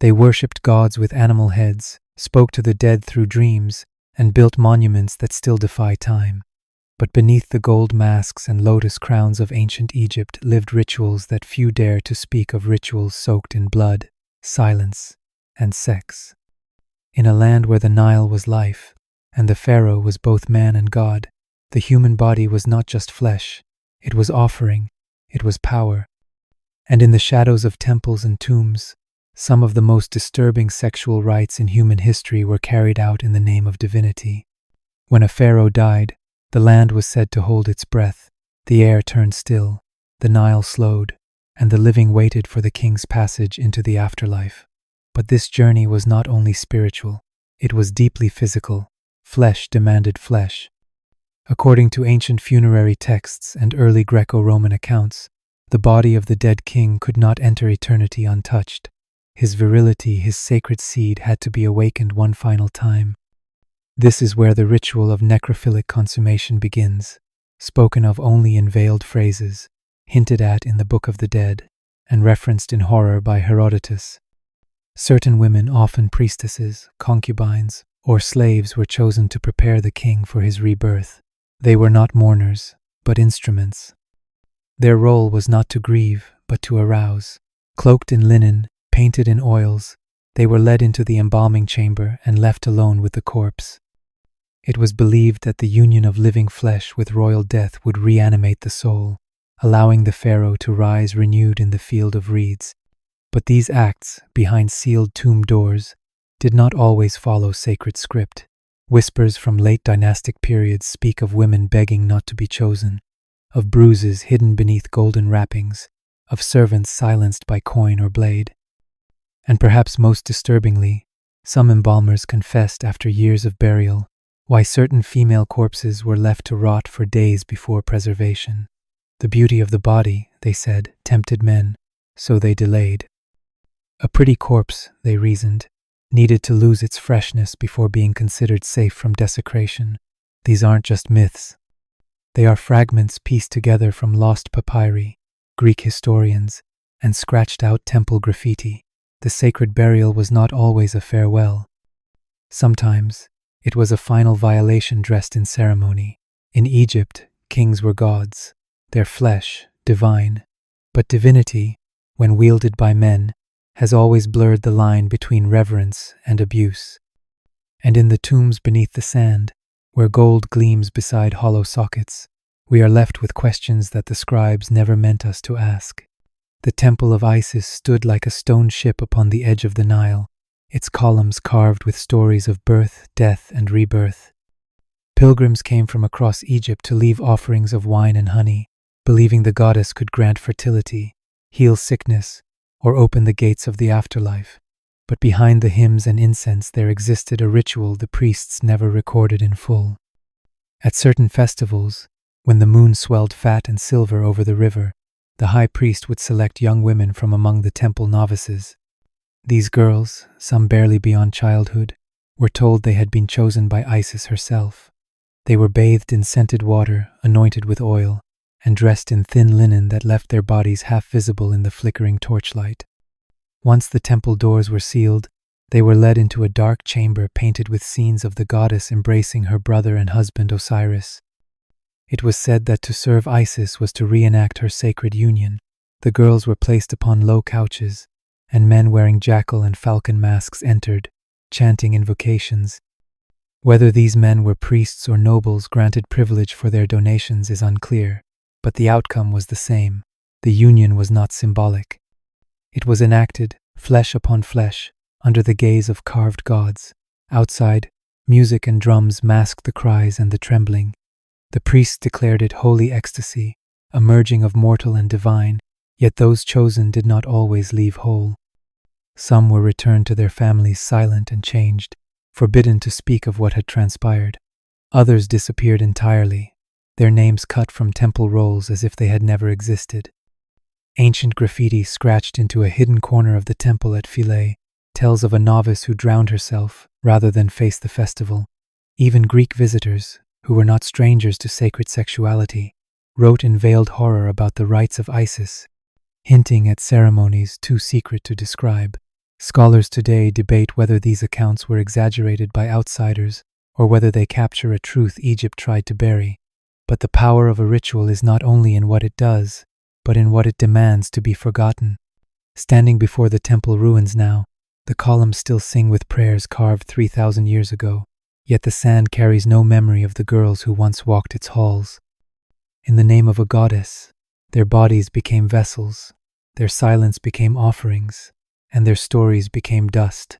They worshipped gods with animal heads, spoke to the dead through dreams, and built monuments that still defy time. But beneath the gold masks and lotus crowns of ancient Egypt lived rituals that few dare to speak of, rituals soaked in blood, silence, and sex. In a land where the Nile was life, and the pharaoh was both man and god, the human body was not just flesh, it was offering, it was power. And in the shadows of temples and tombs, some of the most disturbing sexual rites in human history were carried out in the name of divinity. When a pharaoh died, the land was said to hold its breath, the air turned still, the Nile slowed, and the living waited for the king's passage into the afterlife. But this journey was not only spiritual, it was deeply physical. Flesh demanded flesh. According to ancient funerary texts and early Greco-Roman accounts, the body of the dead king could not enter eternity untouched. His virility, his sacred seed, had to be awakened one final time. This is where the ritual of necrophilic consummation begins, spoken of only in veiled phrases, hinted at in the Book of the Dead, and referenced in horror by Herodotus. Certain women, often priestesses, concubines, or slaves, were chosen to prepare the king for his rebirth. They were not mourners, but instruments. Their role was not to grieve, but to arouse. Cloaked in linen, painted in oils, they were led into the embalming chamber and left alone with the corpse. It was believed that the union of living flesh with royal death would reanimate the soul, allowing the pharaoh to rise renewed in the field of reeds. But these acts, behind sealed tomb doors, did not always follow sacred script. Whispers from late dynastic periods speak of women begging not to be chosen, of bruises hidden beneath golden wrappings, of servants silenced by coin or blade. And perhaps most disturbingly, some embalmers confessed after years of burial why certain female corpses were left to rot for days before preservation. The beauty of the body, they said, tempted men, so they delayed. A pretty corpse, they reasoned, needed to lose its freshness before being considered safe from desecration. These aren't just myths. They are fragments pieced together from lost papyri, Greek historians, and scratched-out temple graffiti. The sacred burial was not always a farewell. Sometimes, it was a final violation dressed in ceremony. In Egypt, kings were gods, their flesh divine. But divinity, when wielded by men, has always blurred the line between reverence and abuse. And in the tombs beneath the sand, where gold gleams beside hollow sockets, we are left with questions that the scribes never meant us to ask. The temple of Isis stood like a stone ship upon the edge of the Nile, its columns carved with stories of birth, death, and rebirth. Pilgrims came from across Egypt to leave offerings of wine and honey, believing the goddess could grant fertility, heal sickness, or open the gates of the afterlife. But behind the hymns and incense there existed a ritual the priests never recorded in full. At certain festivals, when the moon swelled fat and silver over the river, the high priest would select young women from among the temple novices. These girls, some barely beyond childhood, were told they had been chosen by Isis herself. They were bathed in scented water, anointed with oil, and dressed in thin linen that left their bodies half visible in the flickering torchlight. Once the temple doors were sealed, they were led into a dark chamber painted with scenes of the goddess embracing her brother and husband Osiris. It was said that to serve Isis was to reenact her sacred union. The girls were placed upon low couches, and men wearing jackal and falcon masks entered, chanting invocations. Whether these men were priests or nobles granted privilege for their donations is unclear. But the outcome was the same. The union was not symbolic. It was enacted, flesh upon flesh, under the gaze of carved gods. Outside, music and drums masked the cries and the trembling. The priests declared it holy ecstasy, a merging of mortal and divine, yet those chosen did not always leave whole. Some were returned to their families silent and changed, forbidden to speak of what had transpired. Others disappeared entirely, their names cut from temple rolls as if they had never existed. Ancient graffiti scratched into a hidden corner of the temple at Philae tells of a novice who drowned herself rather than face the festival. Even Greek visitors, who were not strangers to sacred sexuality, wrote in veiled horror about the rites of Isis, hinting at ceremonies too secret to describe. Scholars today debate whether these accounts were exaggerated by outsiders or whether they capture a truth Egypt tried to bury. But the power of a ritual is not only in what it does, but in what it demands to be forgotten. Standing before the temple ruins now, the columns still sing with prayers carved 3,000 years ago, yet the sand carries no memory of the girls who once walked its halls. In the name of a goddess, their bodies became vessels, their silence became offerings, and their stories became dust.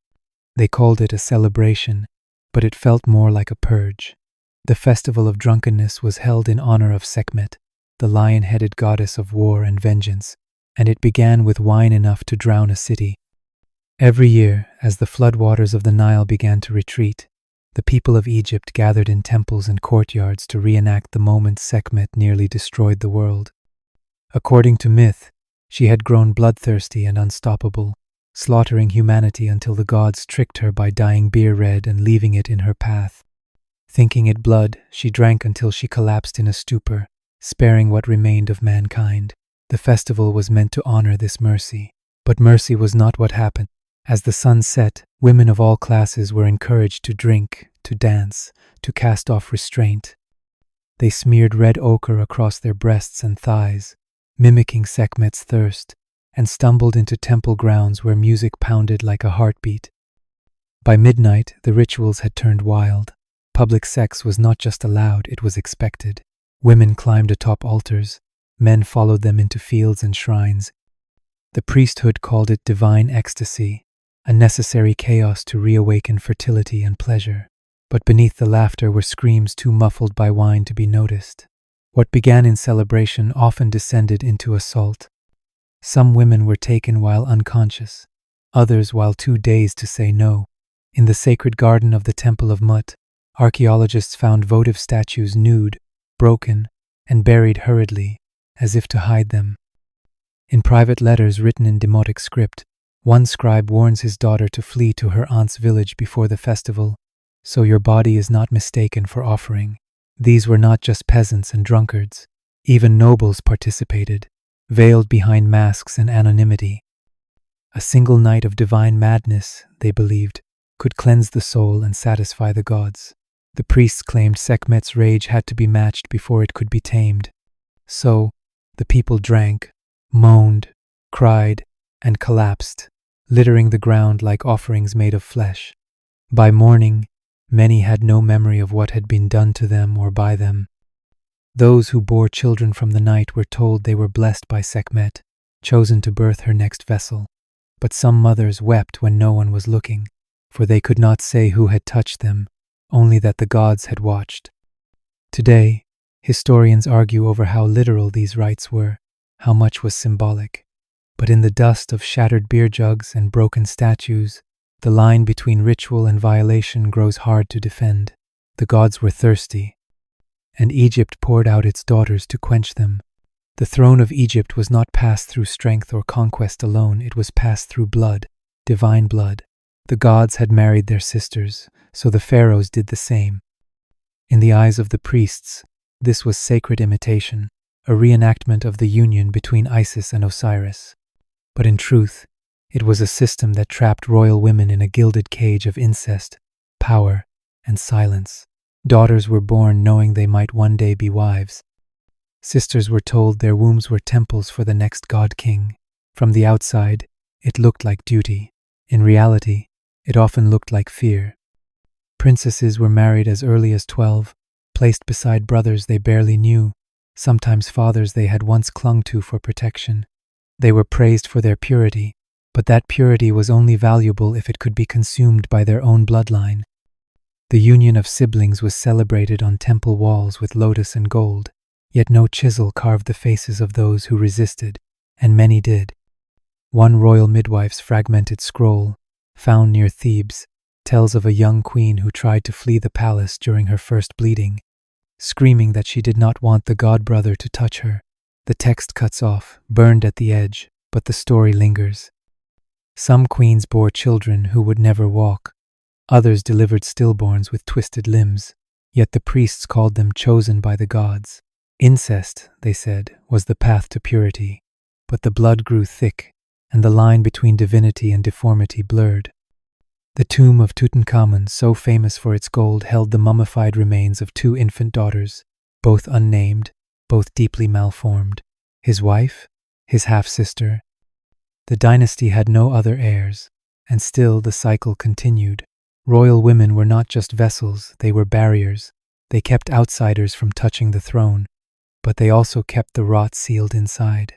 They called it a celebration, but it felt more like a purge. The festival of drunkenness was held in honor of Sekhmet, the lion-headed goddess of war and vengeance, and it began with wine enough to drown a city. Every year, as the floodwaters of the Nile began to retreat, the people of Egypt gathered in temples and courtyards to reenact the moment Sekhmet nearly destroyed the world. According to myth, she had grown bloodthirsty and unstoppable, slaughtering humanity until the gods tricked her by dyeing beer red and leaving it in her path. Thinking it blood, she drank until she collapsed in a stupor, sparing what remained of mankind. The festival was meant to honor this mercy, but mercy was not what happened. As the sun set, women of all classes were encouraged to drink, to dance, to cast off restraint. They smeared red ochre across their breasts and thighs, mimicking Sekhmet's thirst, and stumbled into temple grounds where music pounded like a heartbeat. By midnight, the rituals had turned wild. Public sex was not just allowed, it was expected. Women climbed atop altars, men followed them into fields and shrines. The priesthood called it divine ecstasy, a necessary chaos to reawaken fertility and pleasure. But beneath the laughter were screams too muffled by wine to be noticed. What began in celebration often descended into assault. Some women were taken while unconscious, others while too dazed to say no. In the sacred garden of the Temple of Mut, archaeologists found votive statues nude, broken, and buried hurriedly, as if to hide them. In private letters written in demotic script, one scribe warns his daughter to flee to her aunt's village before the festival, so your body is not mistaken for offering. These were not just peasants and drunkards. Even nobles participated, veiled behind masks and anonymity. A single night of divine madness, they believed, could cleanse the soul and satisfy the gods. The priests claimed Sekhmet's rage had to be matched before it could be tamed. So, the people drank, moaned, cried, and collapsed, littering the ground like offerings made of flesh. By morning, many had no memory of what had been done to them or by them. Those who bore children from the night were told they were blessed by Sekhmet, chosen to birth her next vessel. But some mothers wept when no one was looking, for they could not say who had touched them, only that the gods had watched. Today, historians argue over how literal these rites were, how much was symbolic. But in the dust of shattered beer jugs and broken statues, the line between ritual and violation grows hard to defend. The gods were thirsty, and Egypt poured out its daughters to quench them. The throne of Egypt was not passed through strength or conquest alone, it was passed through blood, divine blood. The gods had married their sisters, so the pharaohs did the same. In the eyes of the priests, this was sacred imitation, a reenactment of the union between Isis and Osiris. But in truth, it was a system that trapped royal women in a gilded cage of incest, power, and silence. Daughters were born knowing they might one day be wives. Sisters were told their wombs were temples for the next god-king. From the outside, it looked like duty. In reality, it often looked like fear. Princesses were married as early as 12, placed beside brothers they barely knew, sometimes fathers they had once clung to for protection. They were praised for their purity, but that purity was only valuable if it could be consumed by their own bloodline. The union of siblings was celebrated on temple walls with lotus and gold, yet no chisel carved the faces of those who resisted, and many did. One royal midwife's fragmented scroll, found near Thebes, tells of a young queen who tried to flee the palace during her first bleeding, screaming that she did not want the god-brother to touch her. The text cuts off, burned at the edge, but the story lingers. Some queens bore children who would never walk. Others delivered stillborns with twisted limbs, yet the priests called them chosen by the gods. Incest, they said, was the path to purity, but the blood grew thick, and the line between divinity and deformity blurred. The tomb of Tutankhamun, so famous for its gold, held the mummified remains of two infant daughters, both unnamed, both deeply malformed. His wife, his half-sister. The dynasty had no other heirs, and still the cycle continued. Royal women were not just vessels, they were barriers. They kept outsiders from touching the throne, but they also kept the rot sealed inside.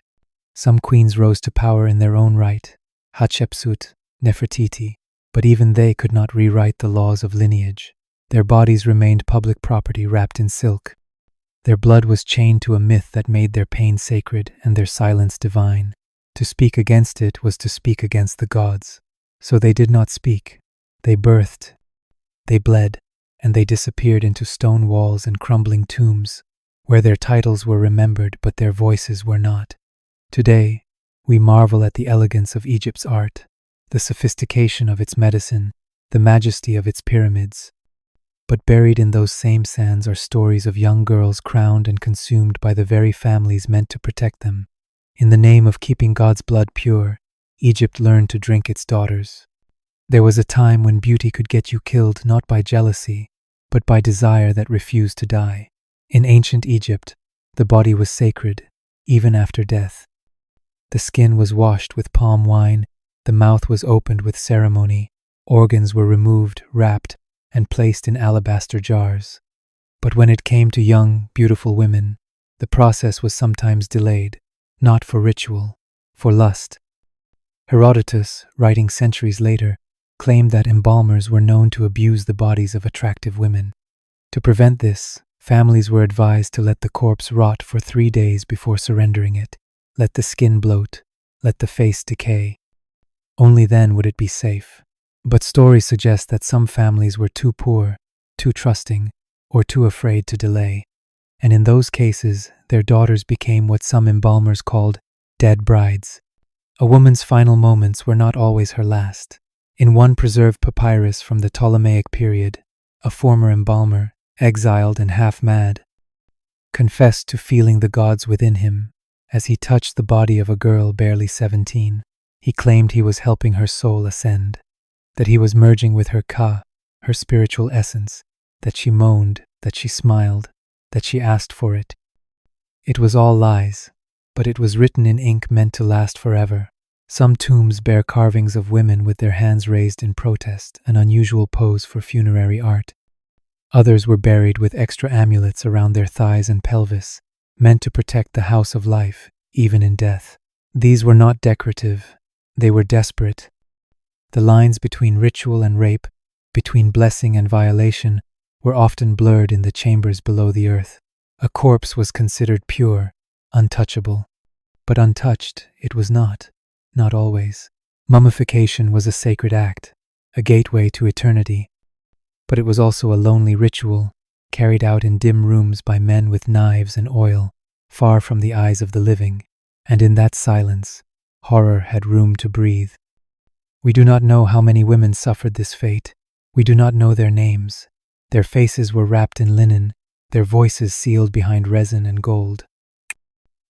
Some queens rose to power in their own right, Hatshepsut, Nefertiti, but even they could not rewrite the laws of lineage. Their bodies remained public property wrapped in silk. Their blood was chained to a myth that made their pain sacred and their silence divine. To speak against it was to speak against the gods. So they did not speak. They birthed. They bled, and they disappeared into stone walls and crumbling tombs, where their titles were remembered but their voices were not. Today, we marvel at the elegance of Egypt's art, the sophistication of its medicine, the majesty of its pyramids. But buried in those same sands are stories of young girls crowned and consumed by the very families meant to protect them. In the name of keeping God's blood pure, Egypt learned to drink its daughters. There was a time when beauty could get you killed not by jealousy, but by desire that refused to die. In ancient Egypt, the body was sacred, even after death. The skin was washed with palm wine, the mouth was opened with ceremony, organs were removed, wrapped, and placed in alabaster jars. But when it came to young, beautiful women, the process was sometimes delayed, not for ritual, for lust. Herodotus, writing centuries later, claimed that embalmers were known to abuse the bodies of attractive women. To prevent this, families were advised to let the corpse rot for 3 days before surrendering it. Let the skin bloat, let the face decay. Only then would it be safe. But stories suggest that some families were too poor, too trusting, or too afraid to delay. And in those cases, their daughters became what some embalmers called dead brides. A woman's final moments were not always her last. In one preserved papyrus from the Ptolemaic period, a former embalmer, exiled and half-mad, confessed to feeling the gods within him as he touched the body of a girl barely 17. He claimed he was helping her soul ascend, that he was merging with her ka, her spiritual essence, that she moaned, that she smiled, that she asked for it. It was all lies, but it was written in ink meant to last forever. Some tombs bear carvings of women with their hands raised in protest, an unusual pose for funerary art. Others were buried with extra amulets around their thighs and pelvis, meant to protect the house of life, even in death. These were not decorative, they were desperate. The lines between ritual and rape, between blessing and violation, were often blurred in the chambers below the earth. A corpse was considered pure, untouchable. But untouched it was not always. Mummification was a sacred act, a gateway to eternity. But it was also a lonely ritual, carried out in dim rooms by men with knives and oil, far from the eyes of the living. And in that silence, horror had room to breathe. We do not know how many women suffered this fate. We do not know their names. Their faces were wrapped in linen, their voices sealed behind resin and gold.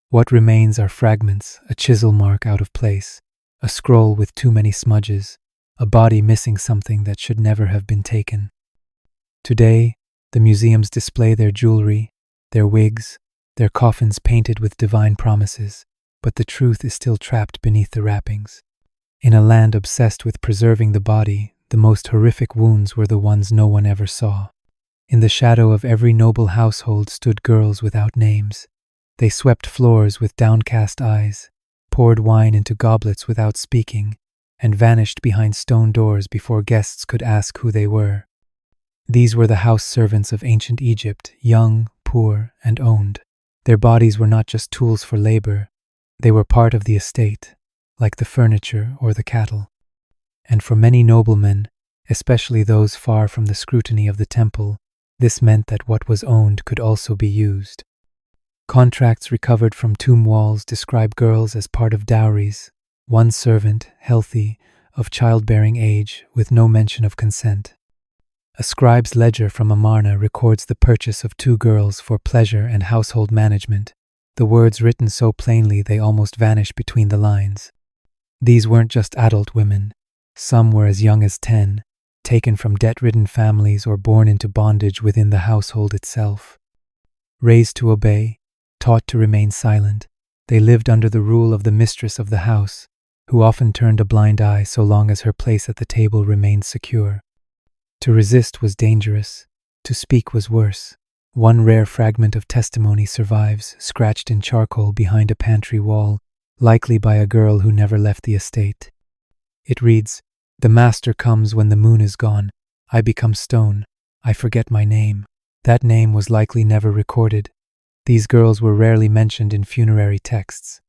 What remains are fragments, a chisel mark out of place, a scroll with too many smudges, a body missing something that should never have been taken. Today, the museums display their jewelry, their wigs, their coffins painted with divine promises, but the truth is still trapped beneath the wrappings. In a land obsessed with preserving the body, the most horrific wounds were the ones no one ever saw. In the shadow of every noble household stood girls without names. They swept floors with downcast eyes, poured wine into goblets without speaking, and vanished behind stone doors before guests could ask who they were. These were the house servants of ancient Egypt, young, poor, and owned. Their bodies were not just tools for labor, they were part of the estate, like the furniture or the cattle. And for many noblemen, especially those far from the scrutiny of the temple, this meant that what was owned could also be used. Contracts recovered from tomb walls describe girls as part of dowries, one servant, healthy, of childbearing age, with no mention of consent. A scribe's ledger from Amarna records the purchase of 2 girls for pleasure and household management, the words written so plainly they almost vanish between the lines. These weren't just adult women. Some were as young as 10, taken from debt-ridden families or born into bondage within the household itself. Raised to obey, taught to remain silent, they lived under the rule of the mistress of the house, who often turned a blind eye so long as her place at the table remained secure. To resist was dangerous. To speak was worse. One rare fragment of testimony survives, scratched in charcoal behind a pantry wall, likely by a girl who never left the estate. It reads, "The master comes when the moon is gone. I become stone. I forget my name." That name was likely never recorded. These girls were rarely mentioned in funerary texts.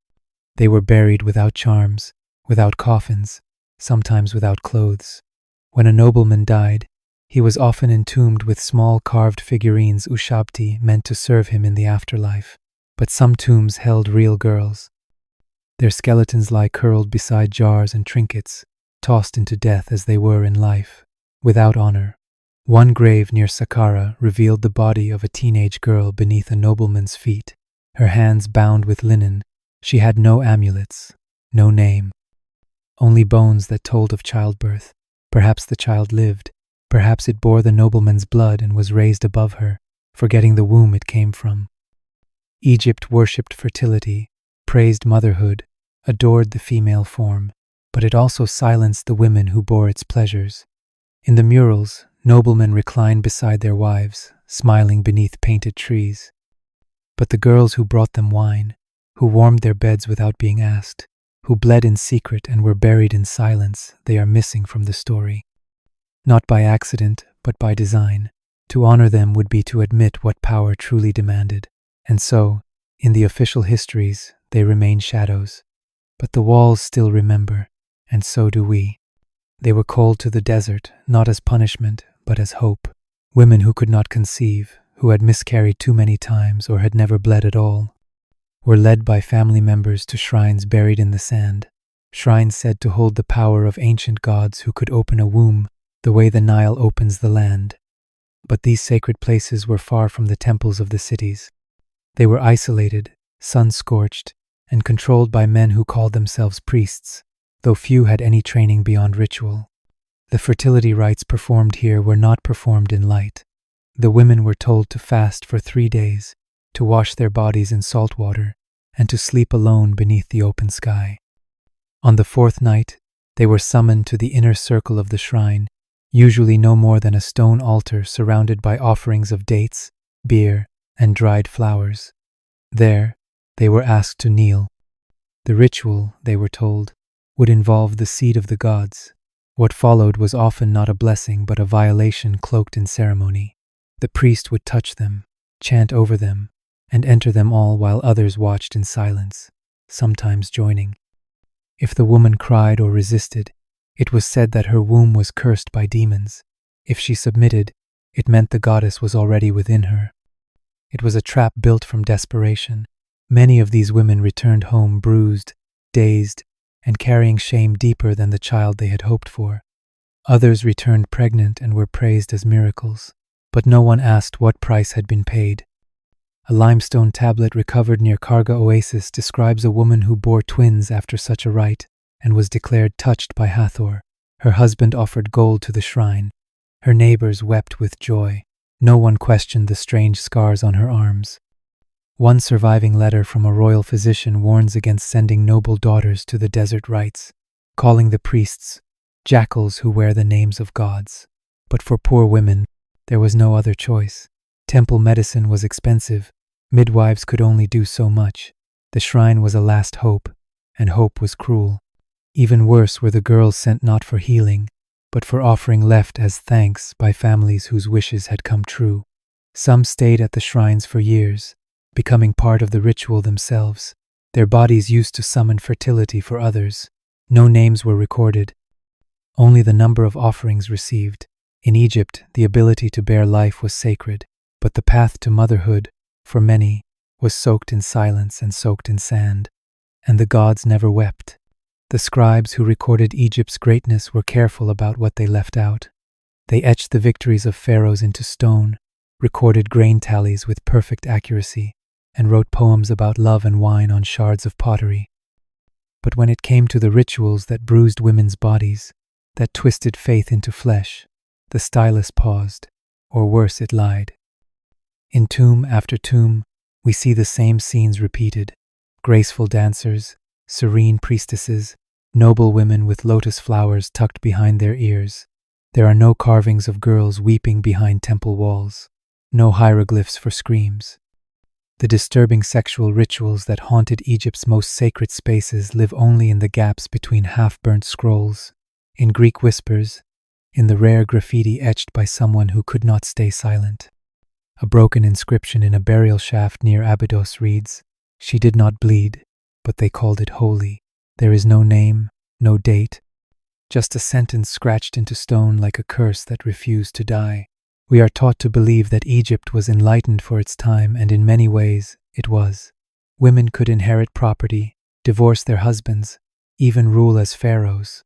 They were buried without charms, without coffins, sometimes without clothes. When a nobleman died, he was often entombed with small carved figurines ushabti meant to serve him in the afterlife. But some tombs held real girls. Their skeletons lie curled beside jars and trinkets, tossed into death as they were in life, without honor. One grave near Saqqara revealed the body of a teenage girl beneath a nobleman's feet, her hands bound with linen. She had no amulets, no name, only bones that told of childbirth. Perhaps the child lived. Perhaps it bore the nobleman's blood and was raised above her, forgetting the womb it came from. Egypt worshipped fertility, praised motherhood, adored the female form, but it also silenced the women who bore its pleasures. In the murals, noblemen reclined beside their wives, smiling beneath painted trees. But the girls who brought them wine, who warmed their beds without being asked, who bled in secret and were buried in silence, they are missing from the story. Not by accident, but by design. To honor them would be to admit what power truly demanded. And so, in the official histories, they remain shadows. But the walls still remember, and so do we. They were called to the desert, not as punishment, but as hope. Women who could not conceive, who had miscarried too many times or had never bled at all, were led by family members to shrines buried in the sand, shrines said to hold the power of ancient gods who could open a womb the way the Nile opens the land. But these sacred places were far from the temples of the cities. They were isolated, sun-scorched, and controlled by men who called themselves priests, though few had any training beyond ritual. The fertility rites performed here were not performed in light. The women were told to fast for 3 days, to wash their bodies in salt water, and to sleep alone beneath the open sky. On the 4th night, they were summoned to the inner circle of the shrine, usually no more than a stone altar surrounded by offerings of dates, beer, and dried flowers. There, they were asked to kneel. The ritual, they were told, would involve the seed of the gods. What followed was often not a blessing but a violation cloaked in ceremony. The priest would touch them, chant over them, and enter them all while others watched in silence, sometimes joining. If the woman cried or resisted, it was said that her womb was cursed by demons. If she submitted, it meant the goddess was already within her. It was a trap built from desperation. Many of these women returned home bruised, dazed, and carrying shame deeper than the child they had hoped for. Others returned pregnant and were praised as miracles, but no one asked what price had been paid. A limestone tablet recovered near Karga Oasis describes a woman who bore twins after such a rite and was declared touched by Hathor. Her husband offered gold to the shrine. Her neighbors wept with joy. No one questioned the strange scars on her arms. One surviving letter from a royal physician warns against sending noble daughters to the desert rites, calling the priests jackals who wear the names of gods. But for poor women, there was no other choice. Temple medicine was expensive. Midwives could only do so much. The shrine was a last hope, and hope was cruel. Even worse were the girls sent not for healing, but for offering left as thanks by families whose wishes had come true. Some stayed at the shrines for years, becoming part of the ritual themselves. Their bodies used to summon fertility for others. No names were recorded, only the number of offerings received. In Egypt, the ability to bear life was sacred, but the path to motherhood, for many, was soaked in silence and soaked in sand. And the gods never wept. The scribes who recorded Egypt's greatness were careful about what they left out. They etched the victories of pharaohs into stone, recorded grain tallies with perfect accuracy, and wrote poems about love and wine on shards of pottery. But when it came to the rituals that bruised women's bodies, that twisted faith into flesh, the stylus paused, or worse, it lied. In tomb after tomb, we see the same scenes repeated: graceful dancers, serene priestesses, noble women with lotus flowers tucked behind their ears. There are no carvings of girls weeping behind temple walls, no hieroglyphs for screams. The disturbing sexual rituals that haunted Egypt's most sacred spaces live only in the gaps between half-burnt scrolls, in Greek whispers, in the rare graffiti etched by someone who could not stay silent. A broken inscription in a burial shaft near Abydos reads, "She did not bleed, but they called it holy." There is no name, no date, just a sentence scratched into stone like a curse that refused to die. We are taught to believe that Egypt was enlightened for its time, and in many ways, it was. Women could inherit property, divorce their husbands, even rule as pharaohs.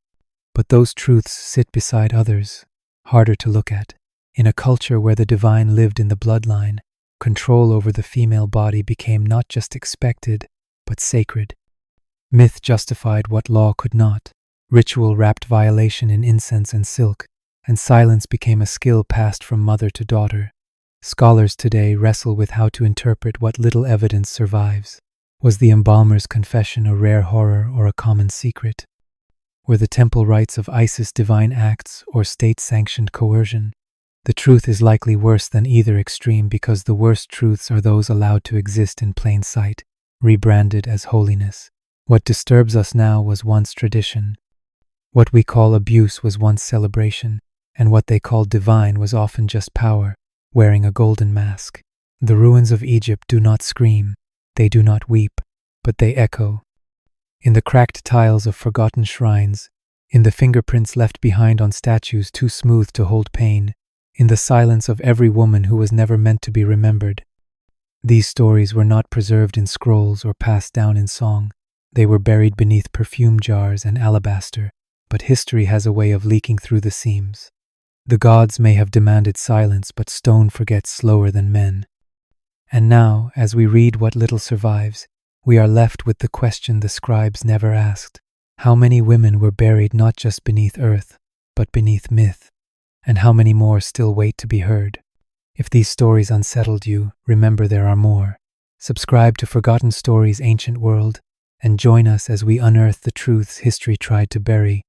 But those truths sit beside others, harder to look at. In a culture where the divine lived in the bloodline, control over the female body became not just expected, but sacred. Myth justified what law could not. Ritual wrapped violation in incense and silk, and silence became a skill passed from mother to daughter. Scholars today wrestle with how to interpret what little evidence survives. Was the embalmer's confession a rare horror or a common secret? Were the temple rites of Isis divine acts or state-sanctioned coercion? The truth is likely worse than either extreme, because the worst truths are those allowed to exist in plain sight, rebranded as holiness. What disturbs us now was once tradition. What we call abuse was once celebration, and what they called divine was often just power, wearing a golden mask. The ruins of Egypt do not scream, they do not weep, but they echo. In the cracked tiles of forgotten shrines, in the fingerprints left behind on statues too smooth to hold pain, in the silence of every woman who was never meant to be remembered. These stories were not preserved in scrolls or passed down in song. They were buried beneath perfume jars and alabaster, but history has a way of leaking through the seams. The gods may have demanded silence, but stone forgets slower than men. And now, as we read what little survives, we are left with the question the scribes never asked. How many women were buried not just beneath earth, but beneath myth? And how many more still wait to be heard? If these stories unsettled you, remember there are more. Subscribe to Forgotten Stories Ancient World, and join us as we unearth the truths history tried to bury.